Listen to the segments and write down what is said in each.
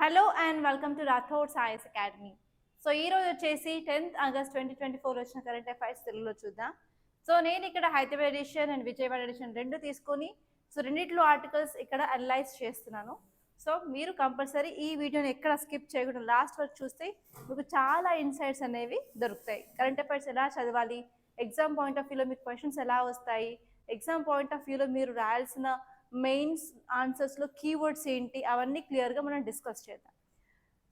Hello and welcome to Rathod Sai's academy. So ఈ రోజు వచ్చేసి 10th ఆగస్ట్ 2024 వచ్చిన కరెంట్ అఫైర్స్ తెలుగులో చూద్దాం. సో నేను ఇక్కడ Hyderabad edition and Vijayawada edition రెండు తీసుకొని సో రెండిట్లో ఆర్టికల్స్ ఇక్కడ అనలైజ్ చేస్తున్నాను. సో మీరు కంపల్సరీ ఈ వీడియోని ఎక్కడ స్కిప్ చేయకుండా లాస్ట్ వరకు చూస్తే మీకు చాలా ఇన్సైట్స్ అనేవి దొరుకుతాయి. కరెంట్ అఫైర్స్ ఎలా చదవాలి, ఎగ్జామ్ పాయింట్ ఆఫ్ వ్యూలో మీకు క్వశ్చన్స్ ఎలా వస్తాయి, ఎగ్జామ్ పాయింట్ ఆఫ్ వ్యూలో మీరు రాయాల్సిన మెయిన్స్ ఆన్సర్స్లో కీవర్డ్స్ ఏంటి, అవన్నీ క్లియర్గా మనం డిస్కస్ చేద్దాం.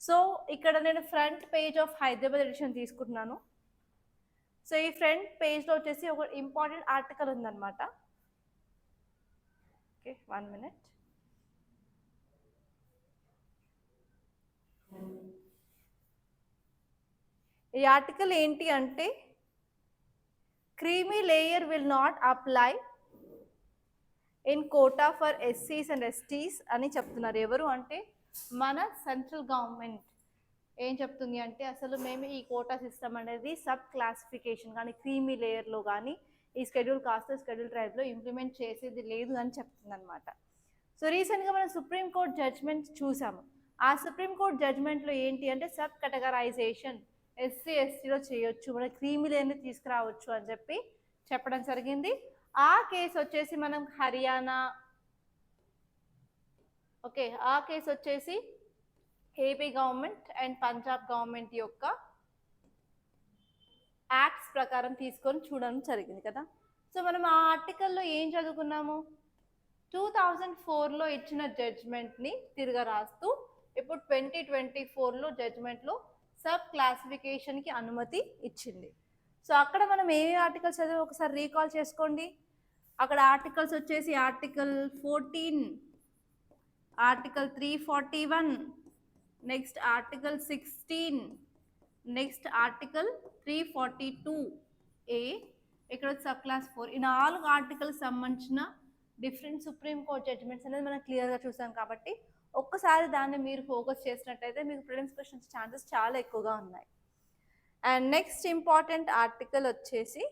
సో ఇక్కడ నేను front page of Hyderabad edition తీసుకుంటున్నాను. సో ఈ ఫ్రంట్ పేజ్లో వచ్చేసి ఒక ఇంపార్టెంట్ ఆర్టికల్ ఉందన్నమాట. Okay, 1 minute. ఈ ఆర్టికల్ ఏంటి అంటే creamy layer will not apply in quota for ఎస్సీస్ అండ్ ఎస్టీస్ అని చెప్తున్నారు. ఎవరు అంటే మన సెంట్రల్ గవర్నమెంట్ ఏం చెప్తుంది అంటే అసలు మేము ఈ కోటా సిస్టమ్ అనేది సబ్ క్లాసిఫికేషన్ కానీ క్రీమీ లేయర్లో కానీ ఈ షెడ్యూల్ కాస్ట్ షెడ్యూల్ ట్రైబ్లో ఇంప్లిమెంట్ చేసేది లేదు అని చెప్తుంది అనమాట. సో రీసెంట్గా మనం సుప్రీంకోర్టు జడ్జ్మెంట్ చూసాము. ఆ సుప్రీంకోర్టు జడ్జ్మెంట్లో ఏంటి అంటే సబ్ కేటగరైజేషన్ ఎస్సీ ఎస్టీలో చేయొచ్చు, మన క్రీమీ లేయర్ని తీసుకురావచ్చు అని చెప్పి చెప్పడం జరిగింది. ఆ కేసు వచ్చేసి మనం హర్యానా, ఓకే, ఆ కేసు వచ్చేసి AP government and Punjab government యొక్క యాక్ట్స్ ప్రకారం తీసుకొని చూడడం జరిగింది కదా. సో మనం ఆ ఆర్టికల్లో ఏం చదువుకున్నాము, 2004లో ఇచ్చిన జడ్జ్మెంట్ని తిరగ రాస్తూ ఇప్పుడు 2024లో జడ్జ్మెంట్లో సబ్ క్లాసిఫికేషన్కి అనుమతి ఇచ్చింది. సో అక్కడ మనం ఏ ఆర్టికల్స్ చదివి ఒకసారి రీకాల్ చేసుకోండి. అక్కడ ఆర్టికల్స్ వచ్చేసి article 14, article 341, next article 16, next article 342A, ఇక్కడ సబ్ క్లాస్ 4. ఈ 4 ఆర్టికల్కి సంబంధించిన డిఫరెంట్ సుప్రీంకోర్టు జడ్జ్మెంట్స్ అనేది మనం క్లియర్గా చూసాం. కాబట్టి ఒక్కసారి దాన్ని మీరు ఫోకస్ చేసినట్టయితే మీకు ప్రిలిమ్స్ క్వశ్చన్స్ ఛాన్సెస్ చాలా ఎక్కువగా ఉన్నాయి. అండ్ నెక్స్ట్ ఇంపార్టెంట్ ఆర్టికల్ వచ్చేసి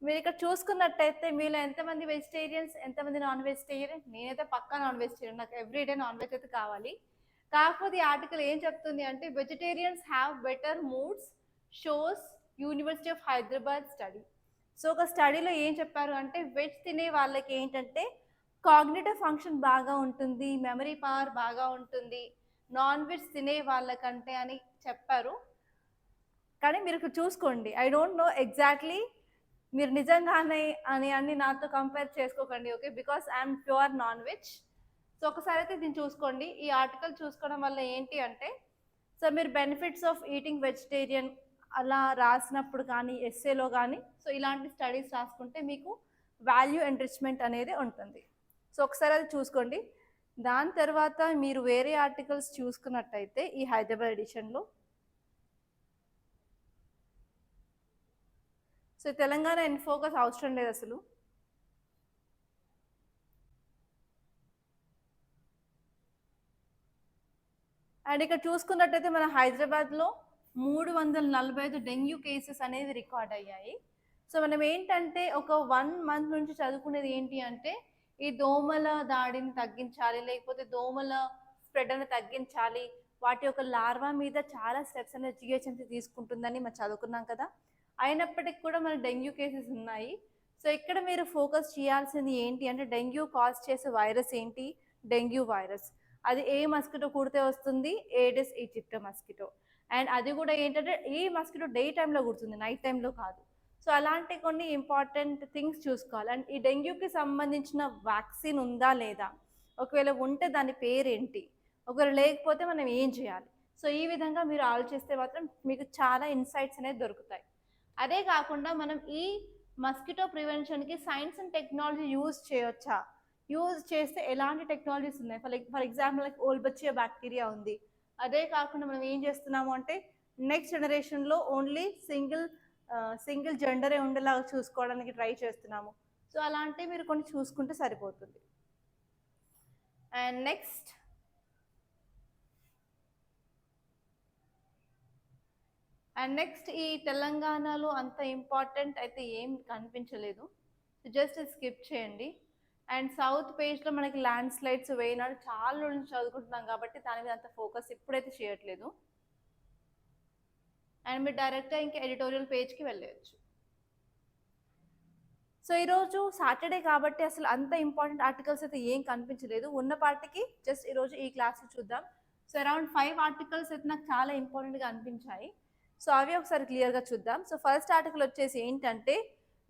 మీరు ఇక్కడ చూసుకున్నట్టయితే మీలో ఎంతమంది వెజిటేరియన్స్, ఎంతమంది నాన్ వెజిటేరియన్? నేనైతే పక్కా నాన్ వెజిటేరియన్, నాకు ఎవ్రీడే నాన్ వెజ్ అయితే కావాలి. కాకపోతే ఈ ఆర్టికల్ ఏం చెప్తుంది అంటే vegetarians have better moods shows university of Hyderabad study. So ఒక స్టడీలో ఏం చెప్పారు అంటే వెజ్ తినే వాళ్ళకి ఏంటంటే కాగ్నిటివ్ ఫంక్షన్ బాగా ఉంటుంది, మెమరీ పవర్ బాగా ఉంటుంది నాన్ వెజ్ తినే వాళ్ళకంటే అని చెప్పారు. కానీ మీరు చూసుకోండి, ఐ డోంట్ నో ఎగ్జాక్ట్లీ మీరు నిజంగానే అని అన్ని నాతో కంపేర్ చేసుకోకండి, okay, because I'm pure non veg. So ఒకసారి అయితే దీన్ని చూసుకోండి. ఈ ఆర్టికల్ చూసుకోవడం వల్ల ఏంటి అంటే సో మీరు బెనిఫిట్స్ ఆఫ్ ఈటింగ్ వెజిటేరియన్ అలా రాసినప్పుడు కానీ ఎస్సేలో కానీ సో ఇలాంటి స్టడీస్ రాసుకుంటే మీకు వాల్యూ ఎంరిచ్మెంట్ అనేది ఉంటుంది. సో ఒకసారి అది చూసుకోండి. దాని తర్వాత మీరు వేరే ఆర్టికల్స్ చూసుకున్నట్టయితే ఈ హైదరాబాద్ ఎడిషన్లో సో తెలంగాణ ఇన్ ఫోకస్ అవసరం లేదు అసలు. అండ్ ఇక్కడ చూసుకున్నట్టయితే మన హైదరాబాద్లో 345 డెంగ్యూ కేసెస్ అనేది రికార్డ్ అయ్యాయి. సో మనం ఏంటంటే ఒక 1 month నుంచి చదువుకునేది ఏంటి అంటే ఈ దోమల దాడిని తగ్గించాలి, లేకపోతే దోమల స్ప్రెడ్ అని తగ్గించాలి, వాటి యొక్క లార్వా మీద చాలా స్టెప్స్ అనేది జిహెచ్ఎంసీ తీసుకుంటుందని మనం చదువుకున్నాం కదా. అయినప్పటికీ కూడా మన డెంగ్యూ కేసెస్ ఉన్నాయి. సో ఇక్కడ మీరు ఫోకస్ చేయాల్సింది ఏంటి అంటే డెంగ్యూ కాజ్ చేసే వైరస్ ఏంటి, డెంగ్యూ వైరస్. అది ఏ మస్కిటో కుడితే వస్తుంది, ఏడిస్ ఈజిప్టో మస్కిటో. అండ్ అది కూడా ఏంటంటే ఈ మస్కిటో డే టైంలో కుడుతుంది, నైట్ టైంలో కాదు. సో అలాంటి కొన్ని ఇంపార్టెంట్ థింగ్స్ చూసుకోవాలి. అండ్ ఈ డెంగ్యూకి సంబంధించిన వ్యాక్సిన్ ఉందా లేదా, ఒకవేళ ఉంటే దాని పేరేంటి, ఒకవేళ లేకపోతే మనం ఏం చేయాలి. సో ఈ విధంగా మీరు ఆలోచిస్తే మాత్రం మీకు చాలా ఇన్సైట్స్ అనేది దొరుకుతాయి. అదే కాకుండా మనం ఈ మస్కిటో ప్రివెన్షన్కి సైన్స్ అండ్ టెక్నాలజీ యూజ్ చేయొచ్చా, యూజ్ చేస్తే ఎలాంటి టెక్నాలజీస్ ఉన్నాయి. For example like Wolbachia bacteria ఉంది. అదే కాకుండా మనం ఏం చేస్తున్నాము అంటే నెక్స్ట్ జనరేషన్లో ఓన్లీ సింగిల్ జెండరే ఉండేలాగా చూసుకోవడానికి ట్రై చేస్తున్నాము. సో అలాంటివి మీరు కొన్ని చూసుకుంటే సరిపోతుంది. అండ్ నెక్స్ట్ ఈ తెలంగాణలో అంత ఇంపార్టెంట్ అయితే ఏం కనిపించలేదు, జస్ట్ స్కిప్ చేయండి. అండ్ సౌత్ పేజ్లో మనకి ల్యాండ్ స్లైడ్స్ వేయనాడు చాలా రోజుల నుంచి చదువుకుంటున్నాం కాబట్టి దాని మీద అంత ఫోకస్ ఇప్పుడైతే చేయట్లేదు. అండ్ మీరు డైరెక్ట్గా ఇంకా ఎడిటోరియల్ పేజ్కి వెళ్ళవచ్చు. సో ఈరోజు సాటర్డే కాబట్టి అసలు అంత ఇంపార్టెంట్ ఆర్టికల్స్ అయితే ఏం కనిపించలేదు. ఉన్న పార్టీకి జస్ట్ ఈరోజు ఈ క్లాస్ చూద్దాం. సో అరౌండ్ 5 ఆర్టికల్స్ అయితే నాకు చాలా ఇంపార్టెంట్గా అనిపించాయి. సో అవి ఒకసారి క్లియర్గా చూద్దాం. సో ఫస్ట్ ఆర్టికల్ వచ్చేసి ఏంటంటే,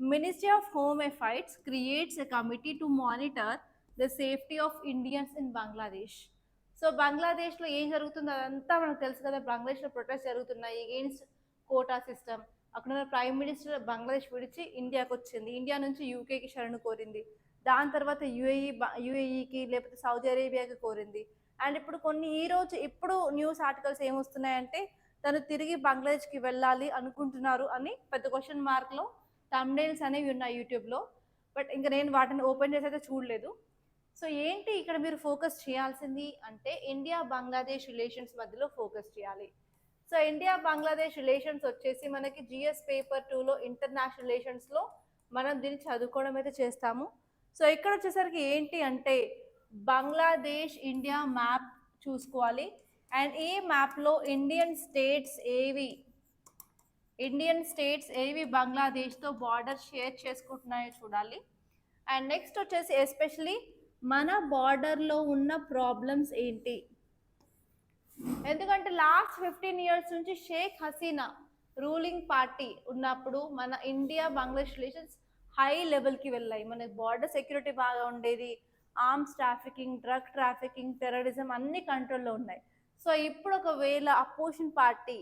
ministry of home affairs creates a committee to monitor the safety of Indians in Bangladesh. So బంగ్లాదేశ్లో ఏం జరుగుతుందో అదంతా మనకు తెలుసు కదా. బంగ్లాదేశ్లో ప్రొటెస్ట్ జరుగుతున్నాయి ఎగెయిన్స్ట్ కోటా సిస్టమ్. అక్కడ ఉన్న ప్రైమ్ మినిస్టర్ బంగ్లాదేశ్ విడిచి ఇండియాకి వచ్చింది. ఇండియా నుంచి యూకేకి శరణు కోరింది. దాని తర్వాత యూఏఈకి లేకపోతే సౌదీ అరేబియాకి కోరింది. అండ్ ఇప్పుడు ఇప్పుడు న్యూస్ ఆర్టికల్స్ ఏమొస్తున్నాయంటే, తను తిరిగి బంగ్లాదేశ్కి వెళ్ళాలి అనుకుంటున్నారు అని పెద్ద క్వశ్చన్ మార్క్లో థంబ్నెయిల్స్ అనేవి ఉన్నాయి యూట్యూబ్లో. బట్ ఇంకా నేను వాటిని ఓపెన్ చేసి అయితే చూడలేదు. సో ఏంటి ఇక్కడ మీరు ఫోకస్ చేయాల్సింది అంటే, ఇండియా బంగ్లాదేశ్ రిలేషన్స్ మధ్యలో ఫోకస్ చేయాలి. సో ఇండియా బంగ్లాదేశ్ రిలేషన్స్ వచ్చేసి మనకి జిఎస్ పేపర్ 2లో ఇంటర్నేషనల్ రిలేషన్స్లో మనం దీన్ని చదువుకోవడం అయితే చేస్తాము. సో ఇక్కడ వచ్చేసరికి ఏంటి అంటే, బంగ్లాదేశ్ ఇండియా మ్యాప్ చూసుకోవాలి. అండ్ ఈ మ్యాప్లో ఇండియన్ స్టేట్స్ ఏవి బంగ్లాదేశ్తో బార్డర్ షేర్ చేసుకుంటున్నాయో చూడాలి. అండ్ నెక్స్ట్ వచ్చేసి ఎస్పెషలీ మన బార్డర్లో ఉన్న ప్రాబ్లమ్స్ ఏంటి. ఎందుకంటే లాస్ట్ 15 years నుంచి షేక్ హసీనా రూలింగ్ పార్టీ ఉన్నప్పుడు మన ఇండియా బంగ్లాదేశ్ రిలేషన్స్ హై లెవెల్కి వెళ్ళాయి. మనకి బార్డర్ సెక్యూరిటీ బాగా ఉండేది, arms trafficking, drug trafficking, terrorism అన్ని కంట్రోల్లో ఉన్నాయి. సో ఇప్పుడు ఒకవేళ opposition party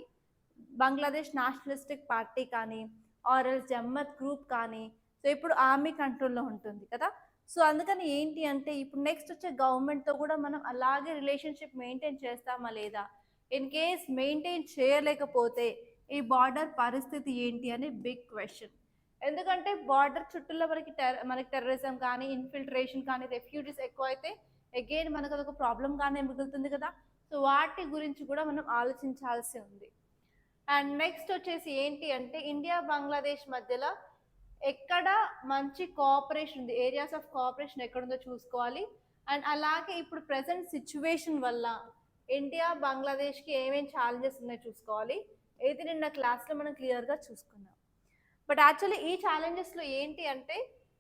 Bangladesh nationalistic party కానీ ఆర్ఎల్స్ జమ్మత్ గ్రూప్ కానీ, సో ఇప్పుడు ఆర్మీ కంట్రోల్లో ఉంటుంది కదా. సో అందుకని ఏంటి అంటే, ఇప్పుడు నెక్స్ట్ వచ్చే గవర్నమెంట్తో కూడా మనం అలాగే రిలేషన్షిప్ మెయింటైన్ చేస్తామా లేదా, ఇన్ కేస్ మెయింటైన్ చేయలేకపోతే ఈ బార్డర్ పరిస్థితి ఏంటి అని బిగ్ క్వశ్చన్. ఎందుకంటే బార్డర్ చుట్టూలో మనకి టెర్రరిజం కానీ, ఇన్ఫిల్ట్రేషన్ కానీ, రెఫ్యూజీస్ ఎక్కువ అయితే అగైన్ మనకు అదొక ప్రాబ్లం కానీ మిగులుతుంది కదా. సో వాటి గురించి కూడా మనం ఆలోచించాల్సి ఉంది. అండ్ నెక్స్ట్ వచ్చేసి ఏంటి అంటే, ఇండియా బంగ్లాదేశ్ మధ్యలో ఎక్కడ మంచి కోఆపరేషన్ ఉంది, ఏరియాస్ ఆఫ్ కోఆపరేషన్ ఎక్కడుందో చూసుకోవాలి. అండ్ అలాగే ఇప్పుడు ప్రజెంట్ సిచ్యువేషన్ వల్ల ఇండియా బంగ్లాదేశ్కి ఏమేమి ఛాలెంజెస్ ఉన్నాయో చూసుకోవాలి. అయితే నిన్న క్లాస్లో మనం క్లియర్గా చూసుకున్నాం. బట్ యాక్చువల్లీ ఈ ఛాలెంజెస్లో ఏంటి అంటే,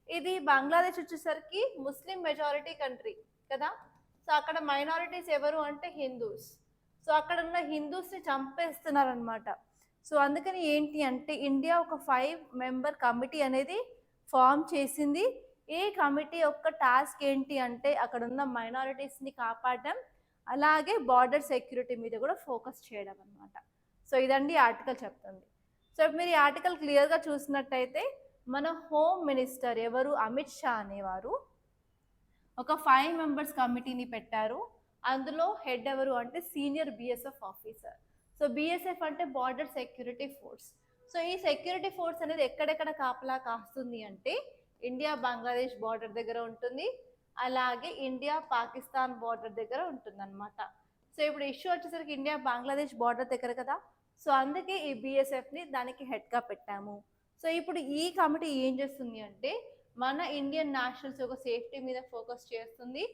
ఇది బంగ్లాదేశ్ వచ్చేసరికి ముస్లిం మెజారిటీ కంట్రీ కదా. సో అక్కడ మైనారిటీస్ ఎవరు అంటే హిందూస్. సో అక్కడ ఉన్న హిందూస్ని చంపేస్తున్నారు అనమాట. సో అందుకని ఏంటి అంటే, ఇండియా ఒక 5 member కమిటీ అనేది ఫామ్ చేసింది. ఈ కమిటీ యొక్క టాస్క్ ఏంటి అంటే, అక్కడ ఉన్న మైనారిటీస్ని కాపాడడం, అలాగే బార్డర్ సెక్యూరిటీ మీద కూడా ఫోకస్ చేయడం అనమాట. సో ఇదండి ఆర్టికల్ చెప్తుంది. సో మీరు ఈ ఆర్టికల్ క్లియర్గా చూసినట్టయితే, మన హోమ్ మినిస్టర్ ఎవరు, అమిత్ షా అనేవారు ఒక 5 members కమిటీని పెట్టారు. అందులో హెడ్ ఎవరు అంటే senior BSF officer. So BSF అంటే బార్డర్ సెక్యూరిటీ ఫోర్స్. సో ఈ సెక్యూరిటీ ఫోర్స్ అనేది ఎక్కడెక్కడ కాపలా కాస్తుంది అంటే, ఇండియా బంగ్లాదేశ్ బార్డర్ దగ్గర ఉంటుంది, అలాగే ఇండియా పాకిస్తాన్ బార్డర్ దగ్గర ఉంటుంది అనమాట. సో ఇప్పుడు ఇష్యూ వచ్చేసరికి ఇండియా బంగ్లాదేశ్ బార్డర్ దగ్గర కదా. సో అందుకే ఈ బిఎస్ఎఫ్ని దానికి హెడ్గా పెట్టాము. సో ఇప్పుడు ఈ కమిటీ ఏం చేస్తుంది అంటే, మన ఇండియన్ నేషనల్స్ యొక్క సేఫ్టీ మీద ఫోకస్ చేస్తుంది,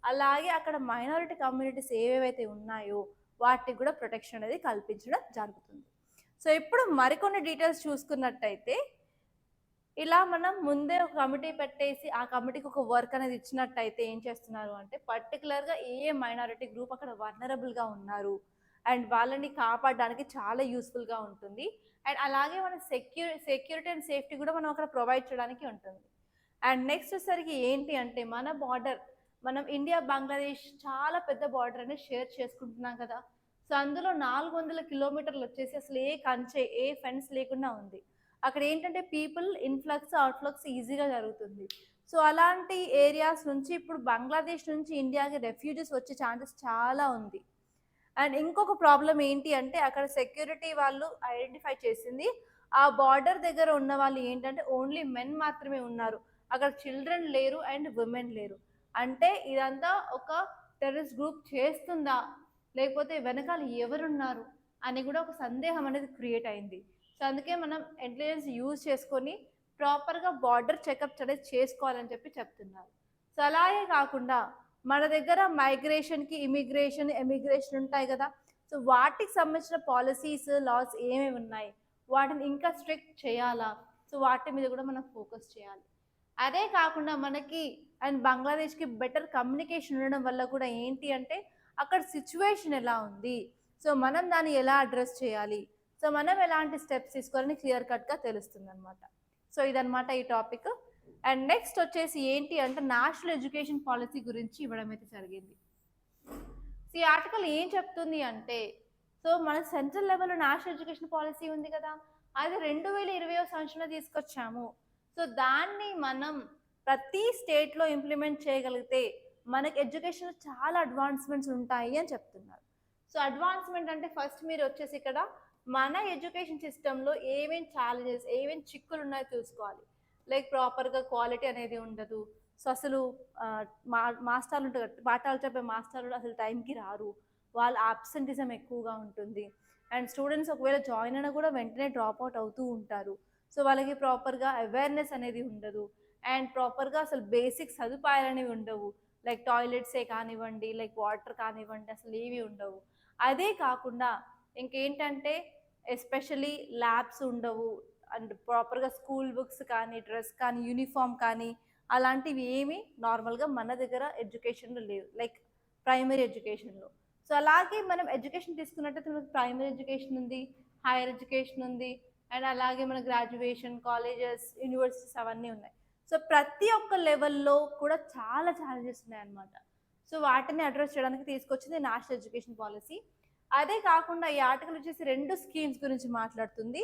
అలాగే అక్కడ మైనారిటీ కమ్యూనిటీస్ ఏవేవైతే ఉన్నాయో వాటికి కూడా ప్రొటెక్షన్ అనేది కల్పించడం జరుగుతుంది. సో ఇప్పుడు మరికొన్ని డీటెయిల్స్ చూసుకున్నట్టయితే, ఇలా మనం ముందే ఒక కమిటీ పెట్టేసి ఆ కమిటీకి ఒక వర్క్ అనేది ఇచ్చినట్టయితే ఏం చేస్తున్నారు అంటే, పర్టికులర్గా ఏ మైనారిటీ గ్రూప్ అక్కడ వల్నరబుల్గా ఉన్నారు అండ్ వాళ్ళని కాపాడడానికి చాలా యూస్ఫుల్గా ఉంటుంది. అండ్ అలాగే మన సెక్యూరిటీ అండ్ సేఫ్టీ కూడా మనం అక్కడ ప్రొవైడ్ చేయడానికి ఉంటుంది. అండ్ నెక్స్ట్ వచ్చేసరికి ఏంటి అంటే, మన బార్డర్, మనం ఇండియా బంగ్లాదేశ్ చాలా పెద్ద బార్డర్ అనేది షేర్ చేసుకుంటున్నాం కదా. సో అందులో 400 kilometers వచ్చేసి అసలు ఏ కంచె, ఏ ఫెన్స్ లేకుండా ఉంది. అక్కడ ఏంటంటే పీపుల్ ఇన్ఫ్లక్స్ అవుట్ఫ్లక్స్ ఈజీగా జరుగుతుంది. సో అలాంటి ఏరియాస్ నుంచి ఇప్పుడు బంగ్లాదేశ్ నుంచి ఇండియాకి రెఫ్యూజీస్ వచ్చే ఛాన్సెస్ చాలా ఉంది. అండ్ ఇంకొక ప్రాబ్లం ఏంటి అంటే, అక్కడ సెక్యూరిటీ వాళ్ళు ఐడెంటిఫై చేసింది, ఆ బార్డర్ దగ్గర ఉన్న వాళ్ళు ఏంటంటే ఓన్లీ మెన్ మాత్రమే ఉన్నారు, అక్కడ చిల్డ్రన్ లేరు అండ్ ఉమెన్ లేరు. అంటే ఇదంతా ఒక టెర్రరిస్ట్ గ్రూప్ చేస్తుందా, లేకపోతే వెనకాల ఎవరున్నారు అని కూడా ఒక సందేహం అనేది క్రియేట్ అయింది. సో అందుకే మనం ఇంటెలిజెన్స్ యూజ్ చేసుకొని ప్రాపర్గా బార్డర్ చెకప్ అనేది చేసుకోవాలని చెప్తున్నారు. సో అలాగే కాకుండా మన దగ్గర మైగ్రేషన్కి ఎమిగ్రేషన్ ఉంటాయి కదా. సో వాటికి సంబంధించిన పాలసీస్ లాస్ ఏమేమి ఉన్నాయి, వాటిని ఇంకా స్ట్రిక్ట్ చేయాలా, సో వాటి మీద కూడా మనం ఫోకస్ చేయాలి. అదే కాకుండా మనకి అండ్ బంగ్లాదేశ్కి బెటర్ కమ్యూనికేషన్ ఉండడం వల్ల కూడా ఏంటి అంటే అక్కడ సిచ్యువేషన్ ఎలా ఉంది, సో మనం దాన్ని ఎలా అడ్రస్ చేయాలి, సో మనం ఎలాంటి స్టెప్స్ తీసుకోవాలని క్లియర్ కట్గా తెలుస్తుంది అనమాట. సో ఇదనమాట ఈ టాపిక్. అండ్ నెక్స్ట్ వచ్చేసి ఏంటి అంటే నేషనల్ ఎడ్యుకేషన్ పాలసీ గురించి ఇవ్వడం అయితే జరిగింది. సో ఈ ఆర్టికల్ ఏం చెప్తుంది అంటే, సో మన సెంట్రల్ లెవెల్లో నేషనల్ ఎడ్యుకేషన్ పాలసీ ఉంది కదా, అది 2020 సంవత్సరంలో తీసుకొచ్చాము. సో దాన్ని మనం ప్రతి స్టేట్లో ఇంప్లిమెంట్ చేయగలిగితే మనకి ఎడ్యుకేషన్లో చాలా అడ్వాన్స్మెంట్స్ ఉంటాయి అని చెప్తున్నారు. సో అడ్వాన్స్మెంట్ అంటే ఫస్ట్ మీరు వచ్చేసి ఇక్కడ మన ఎడ్యుకేషన్ సిస్టంలో ఏమేమి ఛాలెంజెస్, ఏమేమి చిక్కులు ఉన్నాయో చూసుకోవాలి. లైక్ ప్రాపర్గా క్వాలిటీ అనేది ఉండదు. సో అసలు మాస్టర్లు ఉంటారు, పాఠాలు చెప్పే మాస్టర్లు అసలు టైంకి రారు, వాళ్ళ ఆబ్సెంటిజం ఎక్కువగా ఉంటుంది. అండ్ స్టూడెంట్స్ ఒకవేళ జాయిన్ అయినా కూడా వెంటనే డ్రాప్ అవుట్ అవుతూ ఉంటారు. సో వాళ్ళకి ప్రాపర్గా అవేర్నెస్ అనేది ఉండదు. అండ్ ప్రాపర్గా అసలు బేసిక్ సదుపాయాలు అనేవి ఉండవు. లైక్ టాయిలెట్సే కానివ్వండి, లైక్ వాటర్ కానివ్వండి, అసలు ఏవి ఉండవు. అదే కాకుండా ఇంకేంటంటే ఎస్పెషలీ ల్యాబ్స్ ఉండవు. అండ్ ప్రాపర్గా స్కూల్ బుక్స్ కానీ, డ్రెస్ కానీ, యూనిఫామ్ కానీ అలాంటివి ఏమి నార్మల్గా మన దగ్గర ఎడ్యుకేషన్లో లేవు, లైక్ ప్రైమరీ ఎడ్యుకేషన్లో. సో అలాగే మనం ఎడ్యుకేషన్ తీసుకున్నట్టయితే మనకు ప్రైమరీ ఎడ్యుకేషన్ ఉంది, హైయర్ ఎడ్యుకేషన్ ఉంది, అండ్ అలాగే మన గ్రాడ్యుయేషన్, కాలేజెస్, యూనివర్సిటీస్ అవన్నీ ఉన్నాయి. సో ప్రతి ఒక్క లెవెల్లో కూడా చాలా ఛాలెంజెస్ ఉన్నాయన్నమాట. సో వాటిని అడ్రస్ చేయడానికి తీసుకొచ్చింది నేషనల్ ఎడ్యుకేషన్ పాలసీ. అదే కాకుండా ఈ ఆర్టికల్ వచ్చేసి 2 స్కీమ్స్ గురించి మాట్లాడుతుంది.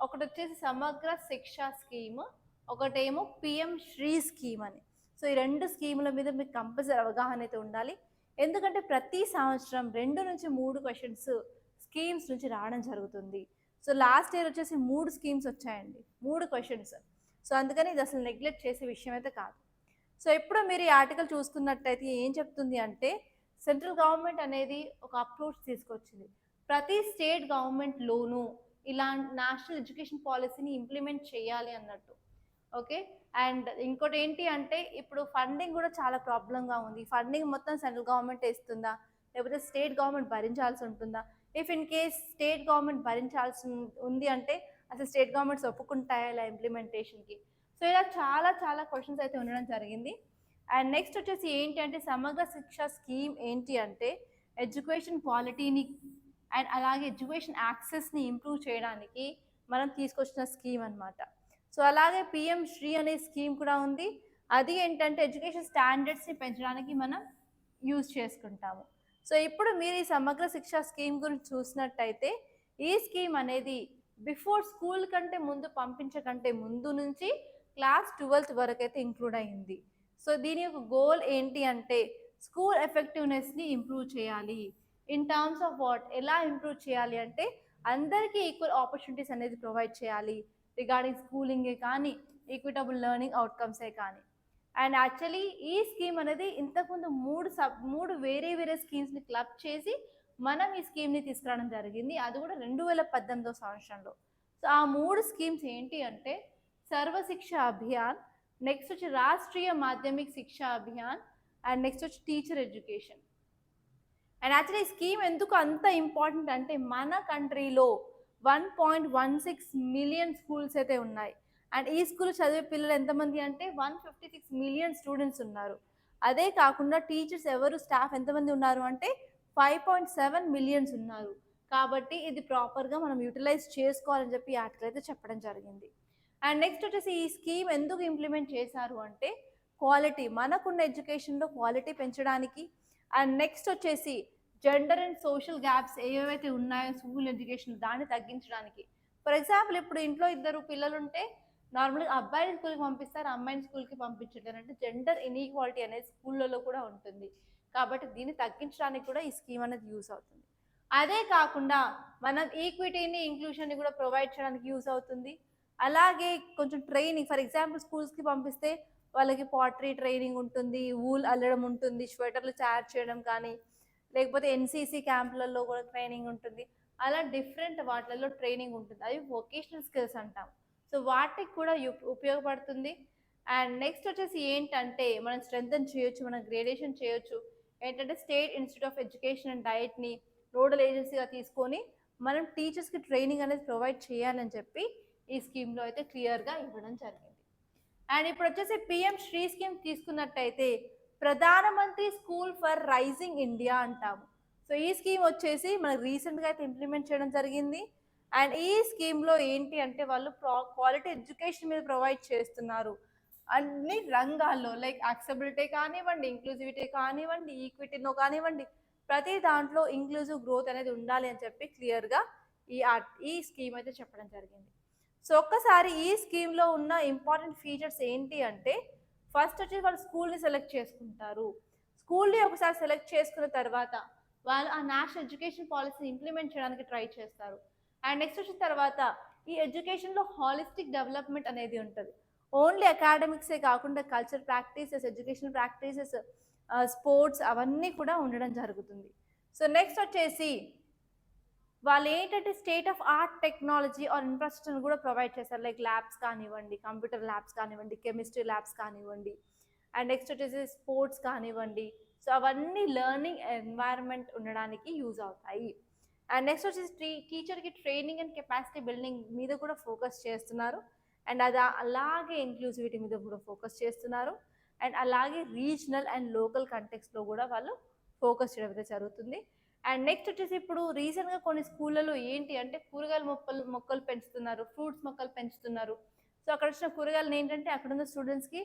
ఒకటి వచ్చేసి సమగ్ర శిక్ష స్కీమ్, ఒకటేమో పిఎం శ్రీ స్కీమ్ అని. సో ఈ 2 స్కీముల మీద మీకు కంపల్సరీ అవగాహన అయితే ఉండాలి. ఎందుకంటే ప్రతి సంవత్సరం 2 నుంచి 3 క్వశ్చన్స్ స్కీమ్స్ నుంచి రావడం జరుగుతుంది. సో లాస్ట్ ఇయర్ వచ్చేసి 3 స్కీమ్స్ వచ్చాయండి, 3 క్వశ్చన్స్. సో అందుకని ఇది అసలు నెగ్లెక్ట్ చేసే విషయం అయితే కాదు. సో ఎప్పుడు మీరు ఈ ఆర్టికల్ చూసుకున్నట్టయితే ఏం చెప్తుంది అంటే, సెంట్రల్ గవర్నమెంట్ అనేది ఒక అప్రోచ్ తీసుకొచ్చింది. ప్రతి స్టేట్ గవర్నమెంట్లోనూ ఇలా నేషనల్ ఎడ్యుకేషన్ పాలసీని ఇంప్లిమెంట్ చేయాలి అన్నట్టు. ఓకే. అండ్ ఇంకోటి ఏంటి అంటే ఇప్పుడు ఫండింగ్ కూడా చాలా ప్రాబ్లంగా ఉంది. ఫండింగ్ మొత్తం సెంట్రల్ గవర్నమెంట్ ఇస్తుందా, లేకపోతే స్టేట్ గవర్నమెంట్ భరించాల్సి ఉంటుందా? If in case state government భరించాల్సి ఉంది అంటే అసలు స్టేట్ గవర్నమెంట్స్ ఒప్పుకుంటాయా ఇలా ఇంప్లిమెంటేషన్కి? సో ఇలా చాలా చాలా క్వశ్చన్స్ అయితే ఉండడం జరిగింది. అండ్ నెక్స్ట్ వచ్చేసి ఏంటి అంటే సమగ్ర శిక్ష స్కీమ్ ఏంటి అంటే ఎడ్యుకేషన్ క్వాలిటీని అండ్ అలాగే ఎడ్యుకేషన్ యాక్సెస్ని ఇంప్రూవ్ చేయడానికి మనం తీసుకొచ్చిన స్కీమ్ అనమాట. సో అలాగే పిఎం శ్రీ అనే స్కీమ్ కూడా ఉంది. అది ఏంటంటే ఎడ్యుకేషన్ స్టాండర్డ్స్ని పెంచడానికి మనం యూజ్ చేసుకుంటాము. సో ఇప్పుడు మీరు ఈ సమగ్ర శిక్ష స్కీమ్ గురించి చూసినట్టయితే ఈ స్కీమ్ అనేది బిఫోర్ స్కూల్ కంటే ముందు పంపించకంటే ముందు నుంచి క్లాస్ 12th వరకు అయితే ఇంక్లూడ్ అయ్యింది. సో దీని యొక్క గోల్ ఏంటి అంటే స్కూల్ ఎఫెక్టివ్నెస్ని ఇంప్రూవ్ చేయాలి. ఇన్ టర్మ్స్ ఆఫ్ వాట్, ఎలా ఇంప్రూవ్ చేయాలి అంటే అందరికీ ఈక్వల్ ఆపర్చునిటీస్ అనేది ప్రొవైడ్ చేయాలి రిగార్డింగ్ స్కూలింగే కానీ, ఈక్విటబుల్ లెర్నింగ్ అవుట్కమ్సే కానీ. అండ్ యాక్చువల్లీ ఈ స్కీమ్ అనేది ఇంతకుముందు 3 వేరే వేరే స్కీమ్స్ని క్లబ్ చేసి మనం ఈ స్కీమ్ని తీసుకురావడం జరిగింది, అది కూడా 2018 సంవత్సరంలో. సో ఆ 3 స్కీమ్స్ ఏంటి అంటే సర్వశిక్ష అభియాన్, నెక్స్ట్ వచ్చి రాష్ట్రీయ మాధ్యమిక్ శిక్ష అభియాన్, అండ్ నెక్స్ట్ వచ్చి టీచర్ ఎడ్యుకేషన్. అండ్ యాక్చువల్లీ ఈ స్కీమ్ ఎందుకు అంత ఇంపార్టెంట్ అంటే మన కంట్రీలో 1.16 మిలియన్ స్కూల్స్ అయితే ఉన్నాయి. అండ్ ఈ స్కూల్ చదివే పిల్లలు ఎంతమంది అంటే 156 మిలియన్ స్టూడెంట్స్ ఉన్నారు. అదే కాకుండా టీచర్స్ ఎవరు, స్టాఫ్ ఎంతమంది ఉన్నారు అంటే 5.7 మిలియన్స్ ఉన్నారు. కాబట్టి ఇది ప్రాపర్గా మనం యూటిలైజ్ చేసుకోవాలని చెప్పి ఈ ఆర్టికల్ అయితే చెప్పడం జరిగింది. అండ్ నెక్స్ట్ వచ్చేసి ఈ స్కీమ్ ఎందుకు ఇంప్లిమెంట్ చేశారు అంటే క్వాలిటీ, మనకున్న ఎడ్యుకేషన్లో క్వాలిటీ పెంచడానికి. అండ్ నెక్స్ట్ వచ్చేసి జెండర్ అండ్ సోషల్ గ్యాప్స్ ఏవైతే ఉన్నాయో స్కూల్ ఎడ్యుకేషన్ దాన్ని తగ్గించడానికి. ఫర్ ఎగ్జాంపుల్ ఇప్పుడు ఇంట్లో 2 పిల్లలు ఉంటే నార్మల్గా అబ్బాయిని స్కూల్కి పంపిస్తారు, అమ్మాయిని స్కూల్కి పంపించడం, అంటే జెండర్ ఇన్ఈక్వాలిటీ అనేది స్కూళ్ళలో కూడా ఉంటుంది. కాబట్టి దీన్ని తగ్గించడానికి కూడా ఈ స్కీమ్ అనేది యూస్ అవుతుంది. అదే కాకుండా మనం ఈక్విటీని, ఇంక్లూషన్ని కూడా ప్రొవైడ్ చేయడానికి యూస్ అవుతుంది. అలాగే కొంచెం ట్రైనింగ్, ఫర్ ఎగ్జాంపుల్ స్కూల్స్కి పంపిస్తే వాళ్ళకి పాటరీ ట్రైనింగ్ ఉంటుంది, వూల్ అల్లడం ఉంటుంది, స్వెటర్లు తయారు చేయడం కానీ, లేకపోతే ఎన్సీసీ క్యాంపులలో కూడా ట్రైనింగ్ ఉంటుంది. అలా డిఫరెంట్ వాటిలలో ట్రైనింగ్ ఉంటుంది, అవి వొకేషనల్ స్కిల్స్ అంటాం. సో వాటికి కూడా ఉపయోగపడుతుంది. అండ్ నెక్స్ట్ వచ్చేసి ఏంటంటే మనం స్ట్రెంథన్ చేయొచ్చు, మనం గ్రేడేషన్ చేయొచ్చు. ఏంటంటే state institute of education and డైట్ని నోడల్ ఏజెన్సీగా తీసుకొని మనం టీచర్స్కి ట్రైనింగ్ అనేది ప్రొవైడ్ చేయాలని చెప్పి ఈ స్కీమ్లో అయితే క్లియర్గా ఇవ్వడం జరిగింది. అండ్ ఇప్పుడు వచ్చేసి పిఎం శ్రీ స్కీమ్ తీసుకున్నట్టయితే ప్రధానమంత్రి స్కూల్ ఫర్ రైజింగ్ ఇండియా అంటాము. సో ఈ స్కీమ్ వచ్చేసి మనకు రీసెంట్గా అయితే ఇంప్లిమెంట్ చేయడం జరిగింది. అండ్ ఈ స్కీమ్లో ఏంటి అంటే వాళ్ళు క్వాలిటీ ఎడ్యుకేషన్ మీద ప్రొవైడ్ చేస్తున్నారు అన్ని రంగాల్లో, లైక్ యాక్సెసిబిలిటీ కానివ్వండి, ఇంక్లూజివిటీ కానివ్వండి, ఈక్విటీనో కానివ్వండి, ప్రతి దాంట్లో ఇంక్లూజివ్ గ్రోత్ అనేది ఉండాలి అని చెప్పి క్లియర్గా ఈ స్కీమ్ అయితే చెప్పడం జరిగింది. సో ఒక్కసారి ఈ స్కీమ్లో ఉన్న ఇంపార్టెంట్ ఫీచర్స్ ఏంటి అంటే ఫస్ట్ వచ్చి వాళ్ళు స్కూల్ని సెలెక్ట్ చేసుకుంటారు. స్కూల్ని ఒకసారి సెలెక్ట్ చేసుకున్న తర్వాత వాళ్ళు ఆ నేషనల్ ఎడ్యుకేషన్ పాలసీని ఇంప్లిమెంట్ చేయడానికి ట్రై చేస్తారు. అండ్ నెక్స్ట్ వచ్చిన తర్వాత ఈ ఎడ్యుకేషన్లో హాలిస్టిక్ డెవలప్మెంట్ అనేది ఉంటుంది. ఓన్లీ అకాడమిక్సే కాకుండా culture practices, educational practices, sports అవన్నీ కూడా ఉండడం జరుగుతుంది. సో నెక్స్ట్ వచ్చేసి వాళ్ళు ఏంటంటే state of art, technology are infrastructure కూడా ప్రొవైడ్ చేస్తారు. లైక్ ల్యాబ్స్ కానివ్వండి, కంప్యూటర్ ల్యాబ్స్ కానివ్వండి, కెమిస్ట్రీ ల్యాబ్స్ కానివ్వండి, అండ్ నెక్స్ట్ వచ్చేసి స్పోర్ట్స్ కానివ్వండి. సో అవన్నీ లెర్నింగ్ ఎన్వైరన్మెంట్ ఉండడానికి యూజ్ అవుతాయి. అండ్ నెక్స్ట్ వచ్చేసి టీచర్కి ట్రైనింగ్ అండ్ కెపాసిటీ బిల్డింగ్ మీద కూడా ఫోకస్ చేస్తున్నారు. అండ్ అది అలాగే ఇంక్లూసివిటీ మీద కూడా ఫోకస్ చేస్తున్నారు. అండ్ అలాగే రీజనల్ అండ్ లోకల్ కంటెక్స్లో కూడా వాళ్ళు ఫోకస్ చేయడం అయితే జరుగుతుంది. అండ్ నెక్స్ట్ వచ్చేసి ఇప్పుడు రీసెంట్గా కొన్ని స్కూళ్ళలో ఏంటి అంటే కూరగాయల మొక్కలు పెంచుతున్నారు, ఫ్రూట్స్ మొక్కలు పెంచుతున్నారు. సో అక్కడ వచ్చిన కూరగాయలు ఏంటంటే అక్కడ ఉన్న స్టూడెంట్స్కి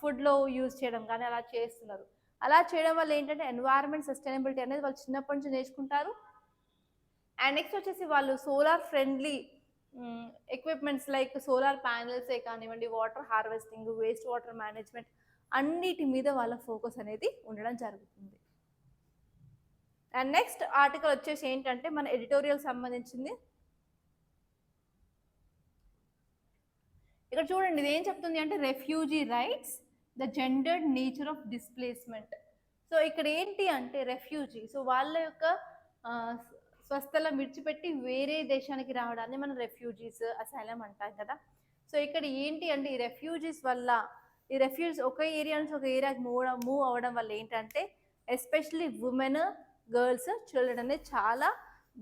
ఫుడ్లో యూజ్ చేయడం కానీ అలా చేస్తున్నారు. అలా చేయడం వల్ల ఏంటంటే ఎన్వైరన్మెంట్ సస్టైనబిలిటీ అనేది వాళ్ళు చిన్నప్పటి నుంచి నేర్చుకుంటారు. అండ్ నెక్స్ట్ వచ్చేసి వాళ్ళు solar friendly equipments like solar ప్యానెల్సే కానివ్వండి, water harvesting, waste water management అన్నిటి మీద వాళ్ళ ఫోకస్ అనేది ఉండడం జరుగుతుంది. అండ్ నెక్స్ట్ ఆర్టికల్ వచ్చేసి ఏంటంటే మన ఎడిటోరియల్ సంబంధించింది. ఇక్కడ చూడండి ఇది ఏం చెప్తుంది అంటే refugee rights, the gendered nature of displacement. So ఇక్కడ ఏంటి అంటే రెఫ్యూజీ, సో వాళ్ళ యొక్క స్వస్థలం విడిచిపెట్టి వేరే దేశానికి రావడాన్ని మనం రెఫ్యూజీస్, అసైలం అంటాం కదా. సో ఇక్కడ ఏంటి అంటే ఈ రెఫ్యూజీస్ వల్ల ఈ రెఫ్యూజీస్ ఒక ఏరియా నుంచి ఒక ఏరియాకి మూవ్ అవ్వడం వల్ల ఏంటంటే ఎస్పెషల్లీ ఉమెన్, గర్ల్స్, చిల్డ్రన్ అనేది చాలా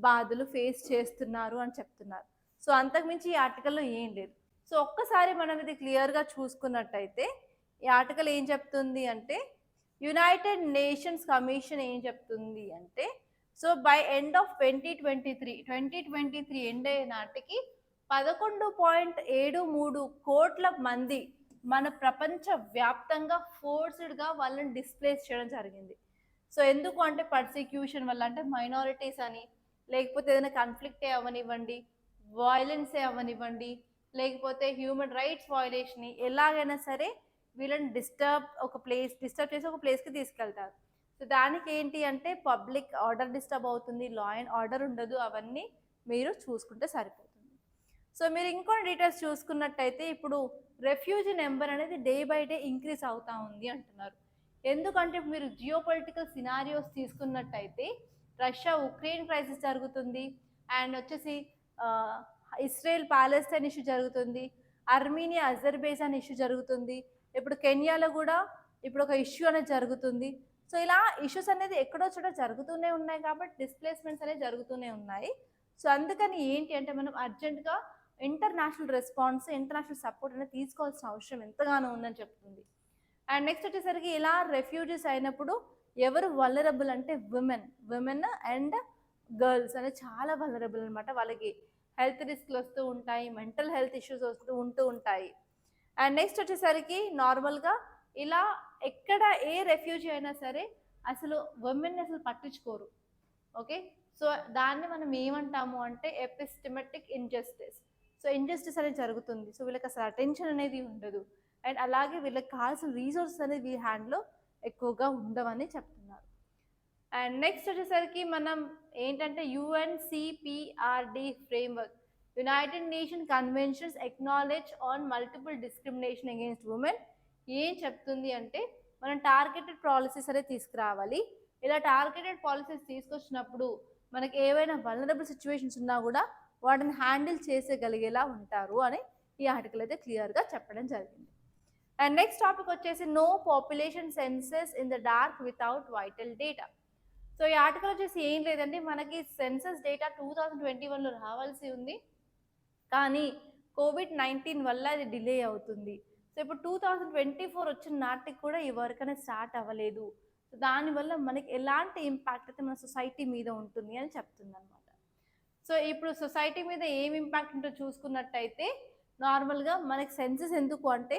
బాధలు ఫేస్ చేస్తున్నారు అని చెప్తున్నారు. సో అంతకుమించి ఈ ఆర్టికల్లో ఏం లేదు. సో ఒక్కసారి మనం ఇది క్లియర్గా చూసుకున్నట్టయితే ఈ ఆర్టికల్ ఏం చెప్తుంది అంటే యునైటెడ్ నేషన్స్ కమిషన్ ఏం చెప్తుంది అంటే so by end of 2023 end అయ్యే నాటికి 11.73 కోట్ల మంది మన ప్రపంచ వ్యాప్తంగా ఫోర్స్డ్గా వాళ్ళని డిస్ప్లేస్ చేయడం జరిగింది. సో ఎందుకు అంటే పర్సిక్యూషన్ వల్ల, అంటే మైనారిటీస్ అని, లేకపోతే ఏదైనా కాన్ఫ్లిక్టే అవ్వనివ్వండి, వైలెన్సే అవ్వనివ్వండి, లేకపోతే హ్యూమన్ రైట్స్ వయలేషన్, ఎలాగైనా సరే వీళ్ళని డిస్టర్బ్ చేసి ఒక ప్లేస్కి తీసుకెళ్తారు. సో దానికి ఏంటి అంటే పబ్లిక్ ఆర్డర్ డిస్టర్బ్ అవుతుంది, లా అండ్ ఆర్డర్ ఉండదు, అవన్నీ మీరు చూసుకుంటే సరిపోతుంది. సో మీరు ఇంకొన్ని డీటెయిల్స్ చూసుకున్నట్టయితే ఇప్పుడు రెఫ్యూజీ నెంబర్ అనేది డే బై డే ఇంక్రీజ్ అవుతూ ఉంది అంటున్నారు. ఎందుకంటే మీరు జియో పొలిటికల్ సినారియోస్ తీసుకున్నట్టయితే రష్యా ఉక్రెయిన్ క్రైసిస్ జరుగుతుంది, అండ్ వచ్చేసి ఇస్రాయెల్ పాలెస్తైన్ ఇష్యూ జరుగుతుంది, అర్మీనియా అజర్బైజాన్ ఇష్యూ జరుగుతుంది, ఇప్పుడు కెన్యాలో కూడా ఇప్పుడు ఒక ఇష్యూ అనేది జరుగుతుంది. సో ఇలా ఇష్యూస్ అనేది ఎక్కడో చోట జరుగుతూనే ఉన్నాయి కాబట్టి డిస్ప్లేస్మెంట్స్ అనేవి జరుగుతూనే ఉన్నాయి. సో అందుకని ఏంటి అంటే మనం అర్జెంటుగా ఇంటర్నేషనల్ రెస్పాన్స్, ఇంటర్నేషనల్ సపోర్ట్ అనేది తీసుకోవాల్సిన అవసరం ఎంతగానో ఉందని చెప్తుంది. అండ్ నెక్స్ట్ వచ్చేసరికి ఇలా రెఫ్యూజీస్ అయినప్పుడు ఎవరు వలరబుల్ అంటే విమెన్ అండ్ గర్ల్స్ అనేది చాలా వలరబుల్ అనమాట. వాళ్ళకి హెల్త్ రిస్క్లు వస్తూ ఉంటాయి, మెంటల్ హెల్త్ ఇష్యూస్ ఉంటూ ఉంటాయి. అండ్ నెక్స్ట్ వచ్చేసరికి నార్మల్గా ఇలా ఎక్కడ ఏ రెఫ్యూజీ అయినా సరే అసలు ఉమెన్ని అసలు పట్టించుకోరు. ఓకే, సో దాన్ని మనం ఏమంటాము అంటే ఎపిస్టెమెటిక్ ఇంజస్టిస్. సో ఇంజస్టిస్ అనేది జరుగుతుంది, సో వీళ్ళకి అసలు అటెన్షన్ అనేది ఉండదు, అండ్ అలాగే వీళ్ళకి కావాల్సిన రీసోర్సెస్ అనేది వీళ్ళ హ్యాండ్లో ఎక్కువగా ఉండవని చెప్తున్నారు. అండ్ నెక్స్ట్ వచ్చేసరికి మనం ఏంటంటే UNCPRD framework, United nation conventions acknowledge on multiple discrimination against women ఏం చెప్తుంది అంటే మనం టార్గెటెడ్ పాలసీస్ అనేది తీసుకురావాలి. ఇలా టార్గెటెడ్ పాలసీస్ తీసుకొచ్చినప్పుడు మనకి ఏవైనా వల్నరబుల్ సిచ్యువేషన్స్ ఉన్నా కూడా వాటిని హ్యాండిల్ చేసేగలిగేలా ఉంటారు అని ఈ ఆర్టికల్ అయితే క్లియర్గా చెప్పడం జరిగింది. అండ్ నెక్స్ట్ టాపిక్ వచ్చేసి no population census in the dark without vital data. So ఈ ఆర్టికల్ వచ్చేసి ఏం లేదండి, మనకి సెన్సస్ డేటా 2021లో రావాల్సి ఉంది, కానీ COVID-19 వల్ల అది డిలే అవుతుంది. సో ఇప్పుడు 2024 వచ్చిన నాటికి కూడా ఈ వర్క్ అనేది స్టార్ట్ అవ్వలేదు. సో దానివల్ల మనకి ఎలాంటి ఇంపాక్ట్ అయితే మన సొసైటీ మీద ఉంటుంది అని చెప్తుంది అనమాట. సో ఇప్పుడు సొసైటీ మీద ఏం ఇంపాక్ట్ ఉంటుందో చూసుకున్నట్టయితే, నార్మల్గా మనకి సెన్సెస్ ఎందుకు అంటే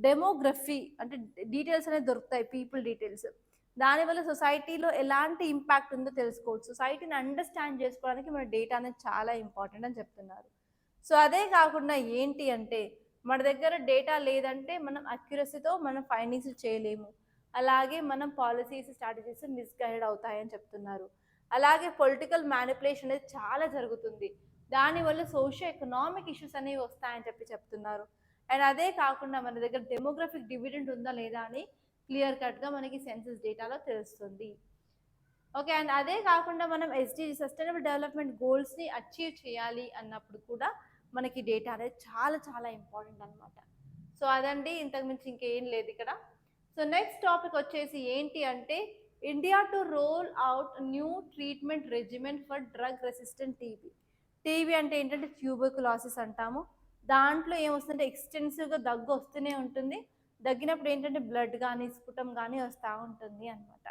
డెమోగ్రఫీ అంటే డీటెయిల్స్ అనేది దొరుకుతాయి, పీపుల్ డీటెయిల్స్. దానివల్ల సొసైటీలో ఎలాంటి ఇంపాక్ట్ ఉందో తెలుసుకోవచ్చు. సొసైటీని అండర్స్టాండ్ చేసుకోవడానికి మన డేటా అనేది చాలా ఇంపార్టెంట్ అని చెప్తున్నారు. సో అదే కాకుండా ఏంటి అంటే మన దగ్గర డేటా లేదంటే మనం అక్యురసీతో మనం ఫైండింగ్స్ చేయలేము. అలాగే మనం పాలసీస్ స్ట్రాటజీస్ మిస్గైడ్ అవుతాయని చెప్తున్నారు. అలాగే పొలిటికల్ మ్యానిపులేషన్ అనేది చాలా జరుగుతుంది, దానివల్ల సోషియో ఎకనామిక్ ఇష్యూస్ అనేవి వస్తాయని చెప్తున్నారు. అండ్ అదే కాకుండా మన దగ్గర డెమోగ్రఫిక్ డివిడెంట్ ఉందా లేదా అని క్లియర్ కట్గా మనకి సెన్సస్ డేటాలో తెలుస్తుంది. ఓకే, అండ్ అదే కాకుండా మనం SDG సస్టైనబుల్ డెవలప్మెంట్ గోల్స్ని అచీవ్ చేయాలి అన్నప్పుడు కూడా మనకి డేటా అనేది చాలా చాలా ఇంపార్టెంట్ అనమాట. సో అదండి, ఇంతకు మించి ఇంకేం లేదు ఇక్కడ. సో నెక్స్ట్ టాపిక్ వచ్చేసి ఏంటి అంటే India to roll out new treatment regimen for drug resistant TB. TB అంటే ఏంటంటే ట్యూబర్కులోసిస్ అంటాము. దాంట్లో ఏమొస్తుందంటే ఎక్స్టెన్సివ్గా దగ్గు వస్తూనే ఉంటుంది, దగ్గినప్పుడు ఏంటంటే బ్లడ్ కానీ స్ఫుటం కానీ వస్తూ ఉంటుంది అనమాట.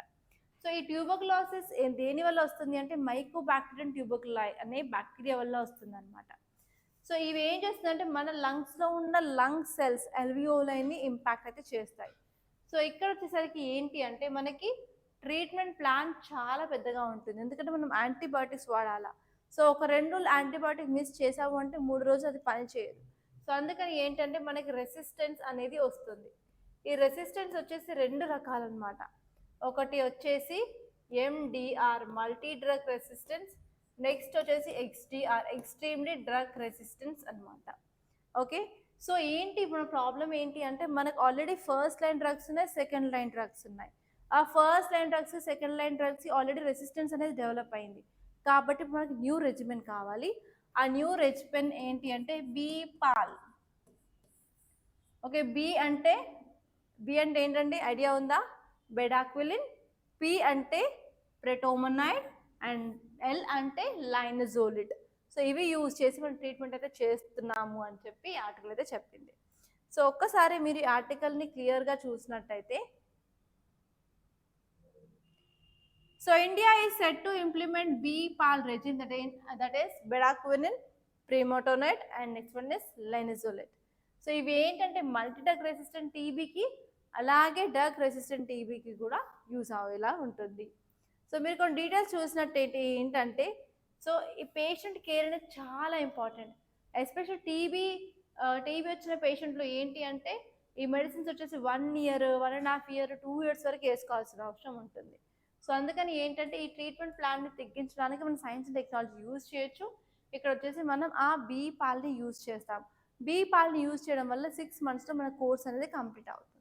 సో ఈ ట్యూబర్కులోసిస్ దేని వల్ల వస్తుంది అంటే మైకోబాక్టీరియం ట్యూబర్కులాయ్ అనే బ్యాక్టీరియా వల్ల వస్తుంది అనమాట. సో ఇవి ఏం చేస్తుందంటే మన లంగ్స్లో ఉన్న లంగ్ సెల్స్ ఎల్వియోలైని ఇంపాక్ట్ అయితే చేస్తాయి. సో ఇక్కడ వచ్చేసరికి ఏంటి అంటే మనకి ట్రీట్మెంట్ ప్లాన్ చాలా పెద్దగా ఉంటుంది, ఎందుకంటే మనం యాంటీబయాటిక్స్ వాడాలా. సో ఒక 2 రోజులు యాంటీబయాటిక్ మిస్ చేసాము అంటే 3 రోజులు అది పని చేయదు. సో అందుకని ఏంటంటే మనకి రెసిస్టెన్స్ అనేది వస్తుంది. ఈ రెసిస్టెన్స్ వచ్చేసి 2 రకాలన్నమాట. ఒకటి వచ్చేసి MDR multi drug resistance, next వచ్చేసి XDR ఎక్స్ట్రీమ్లీ డ్రగ్ రెసిస్టెన్స్ అనమాట. ఓకే, సో ఏంటి ఇప్పుడు ప్రాబ్లం ఏంటి అంటే మనకు ఆల్రెడీ ఫస్ట్ లైన్ డ్రగ్స్ ఉన్నాయి, సెకండ్ లైన్ డ్రగ్స్ ఉన్నాయి. ఆ first line drugs second line drugs already resistance అనేది డెవలప్ అయింది, కాబట్టి మనకి న్యూ రెజిమెన్ కావాలి. ఆ న్యూ రెజిమెన్ ఏంటి అంటే బీపాల్. ఓకే, బి అంటే ఏంటండి, ఐడియా ఉందా? బెడాక్విలిన్. పి అంటే ప్రెటోమనైడ్ అండ్ ఎల్ అంటే లైనజోలిడ్. సో ఇవి యూజ్ చేసి మనం ట్రీట్మెంట్ అయితే చేస్తున్నాము అని చెప్పి ఆర్టికల్ అయితే చెప్పింది. సో ఒక్కసారి మీరు ఈ ఆర్టికల్ని క్లియర్గా చూసినట్టయితే, so India is set to implement BPaL regimen that is bedaquiline, pretomanid and next one is linezolid. So ఇవి ఏంటంటే మల్టీ డ్రగ్ రెసిస్టెంట్ టీబీకి అలాగే డ్రగ్ రెసిస్టెంట్ టీబీకి కూడా యూజ్ అయ్యేలా ఉంటుంది. సో మీరు కొన్ని డీటెయిల్స్ చూసినట్టయితే ఏంటంటే, సో ఈ పేషెంట్ కేర్ అనేది చాలా ఇంపార్టెంట్. ఎస్పెషల్ టీబీ వచ్చిన పేషెంట్లో ఏంటి అంటే ఈ మెడిసిన్స్ వచ్చేసి 1 year, 1.5 year, 2 years వరకు వేసుకోవాల్సిన అవసరం ఉంటుంది. సో అందుకని ఏంటంటే ఈ ట్రీట్మెంట్ ప్లాన్ని తగ్గించడానికి మనం సైన్స్ అండ్ టెక్నాలజీ యూజ్ చేయొచ్చు. ఇక్కడ వచ్చేసి మనం ఆ బీపాల్ని యూజ్ చేస్తాం. బీపాల్ని యూజ్ చేయడం వల్ల 6 monthsలో మన కోర్స్ అనేది కంప్లీట్ అవుతుంది.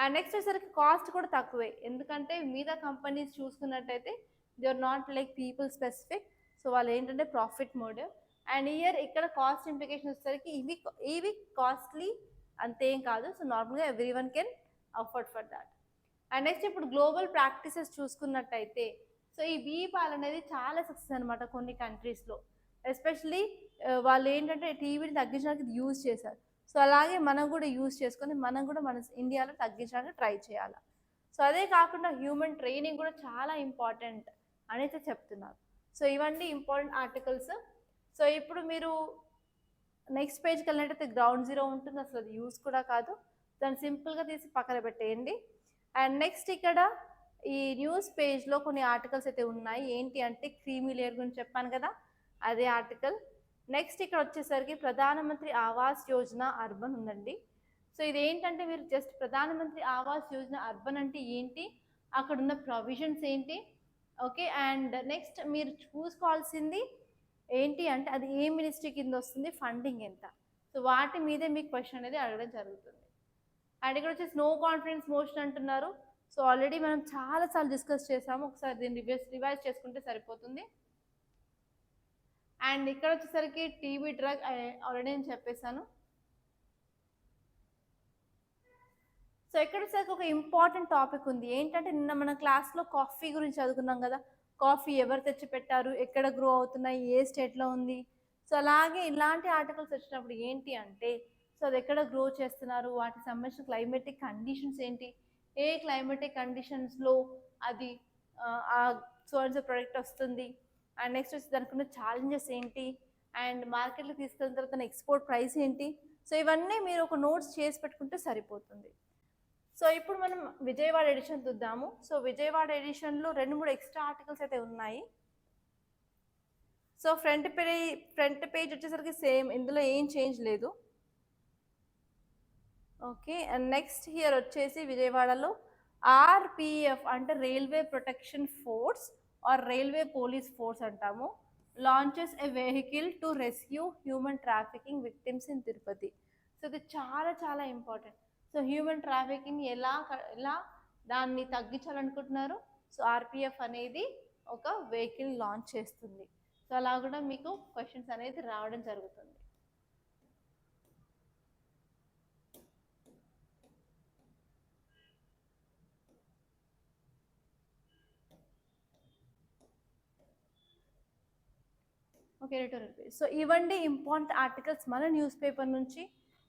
అండ్ నెక్స్ట్ వచ్చేసరికి కాస్ట్ కూడా తక్కువే, ఎందుకంటే మిగతా కంపెనీస్ చూసుకున్నట్టయితే they are not like people specific. So వాళ్ళు ఏంటంటే ప్రాఫిట్ మోటివ్. అండ్ ఇక్కడ కాస్ట్ ఇంప్లికేషన్ వచ్చేసరికి ఇవి కాస్ట్లీ అంతేం కాదు. సో నార్మల్గా every one can afford for that. And next ఇప్పుడు గ్లోబల్ ప్రాక్టీసెస్ చూసుకున్నట్టయితే, సో ఈ బీపాల్ అనేది చాలా సక్సెస్ అనమాట కొన్ని కంట్రీస్లో. ఎస్పెషలీ వాళ్ళు ఏంటంటే టీబీని తగ్గించడానికి యూజ్ చేశారు. సో అలాగే మనం కూడా యూజ్ చేసుకొని మనం కూడా మన ఇండియాలో తగ్గించడానికి ట్రై చేయాలి. సో అదే కాకుండా హ్యూమన్ ట్రైనింగ్ కూడా చాలా ఇంపార్టెంట్ అనేది చెప్తున్నారు. సో ఇవన్నీ ఇంపార్టెంట్ ఆర్టికల్స్. సో ఇప్పుడు మీరు నెక్స్ట్ పేజ్కి వెళ్ళినట్టయితే గ్రౌండ్ జీరో ఉంటుంది, అసలు అది యూజ్ కూడా కాదు, దాన్ని సింపుల్గా తీసి పక్కన పెట్టేయండి. అండ్ నెక్స్ట్ ఇక్కడ ఈ న్యూస్ పేజ్లో కొన్ని ఆర్టికల్స్ అయితే ఉన్నాయి. ఏంటి అంటే క్రీమీ లేయర్ గురించి చెప్పాను కదా, అదే ఆర్టికల్. నెక్స్ట్ ఇక్కడ వచ్చేసరికి ప్రధానమంత్రి ఆవాస్ యోజన అర్బన్ ఉందండి. సో ఇది ఏంటంటే మీరు జస్ట్ ప్రధానమంత్రి ఆవాస్ యోజన అర్బన్ అంటే ఏంటి, అక్కడ ఉన్న ప్రొవిజన్స్ ఏంటి, ఓకే. అండ్ నెక్స్ట్ మీరు చూసుకోవాల్సింది ఏంటి అంటే అది ఏ మినిస్ట్రీ కింద వస్తుంది, ఫండింగ్ ఎంత. సో వాటి మీదే మీకు క్వశ్చన్ అనేది అడగడం జరుగుతుంది. అండ్ ఇక్కడ వచ్చేసి నో కాన్ఫిడెన్స్ మోషన్ అంటున్నారు. సో ఆల్రెడీ మనం చాలాసార్లు డిస్కస్ చేసాము, ఒకసారి దీన్ని రివైజ్ చేసుకుంటే సరిపోతుంది. అండ్ ఇక్కడ వచ్చేసరికి టీబీ డ్రగ్ ఆల్రెడీ నేను చెప్పేశాను. సో ఇక్కడ వచ్చేసరికి ఒక ఇంపార్టెంట్ టాపిక్ ఉంది. ఏంటంటే నిన్న మన క్లాస్లో కాఫీ గురించి చదువుకున్నాం కదా. కాఫీ ఎవరు తెచ్చి పెట్టారు, ఎక్కడ గ్రో అవుతున్నాయి, ఏ స్టేట్లో ఉంది. సో అలాగే ఇలాంటి ఆర్టికల్స్ వచ్చినప్పుడు ఏంటి అంటే, సో అది ఎక్కడ గ్రో చేస్తున్నారు, వాటికి సంబంధించిన క్లైమేటిక్ కండిషన్స్ ఏంటి, ఏ క్లైమేటిక్ కండిషన్స్లో అది ఆ సో అండ్ సో ప్రోడక్ట్ వస్తుంది, అండ్ నెక్స్ట్ వచ్చి దానికి ఉన్న ఛాలెంజెస్ ఏంటి, అండ్ మార్కెట్లో తీసుకెళ్ళిన తర్వాత ఎక్స్పోర్ట్ ప్రైస్ ఏంటి. సో ఇవన్నీ మీరు ఒక నోట్స్ చేసి పెట్టుకుంటే సరిపోతుంది. సో ఇప్పుడు మనం విజయవాడ ఎడిషన్ చూద్దాము. సో విజయవాడ ఎడిషన్లో 2-3 ఎక్స్ట్రా ఆర్టికల్స్ అయితే ఉన్నాయి. సో ఫ్రంట్ పేజ్ వచ్చేసరికి సేమ్, ఇందులో ఏం చేంజ్ లేదు. ఓకే, అండ్ నెక్స్ట్ హియర్ వచ్చేసి విజయవాడలో ఆర్పిఎఫ్ అంటే railway protection force or railway police force అంటాము, launches a vehicle to rescue human trafficking victims in Tirupati. So ఇది చాలా చాలా ఇంపార్టెంట్. సో హ్యూమన్ ట్రాఫికింగ్ ఎలా దాన్ని తగ్గించాలనుకుంటున్నారు. సో ఆర్పిఎఫ్ అనేది ఒక వెహికల్ లాంచ్ చేస్తుంది. సో అలా కూడా మీకు క్వశ్చన్స్ అనేది రావడం జరుగుతుంది. Okay, editorial. సో ఇవండి ఇంపార్టెంట్ ఆర్టికల్స్ మన న్యూస్ పేపర్ నుంచి.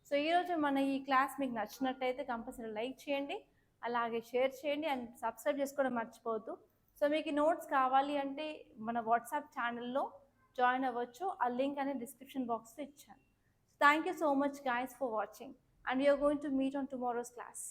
సో ఈరోజు మన ఈ క్లాస్ మీకు నచ్చినట్టయితే కంపల్సరీ లైక్ చేయండి, అలాగే షేర్ చేయండి, అండ్ సబ్స్క్రైబ్ చేసుకోవడం మర్చిపోవద్దు. సో మీకు నోట్స్ కావాలి అంటే మన వాట్సాప్ ఛానల్లో జాయిన్ అవ్వచ్చు. ఆ లింక్ అనేది డిస్క్రిప్షన్ బాక్స్లో ఇచ్చాను. Thank you so much guys for watching, and we are going to meet on tomorrow's class.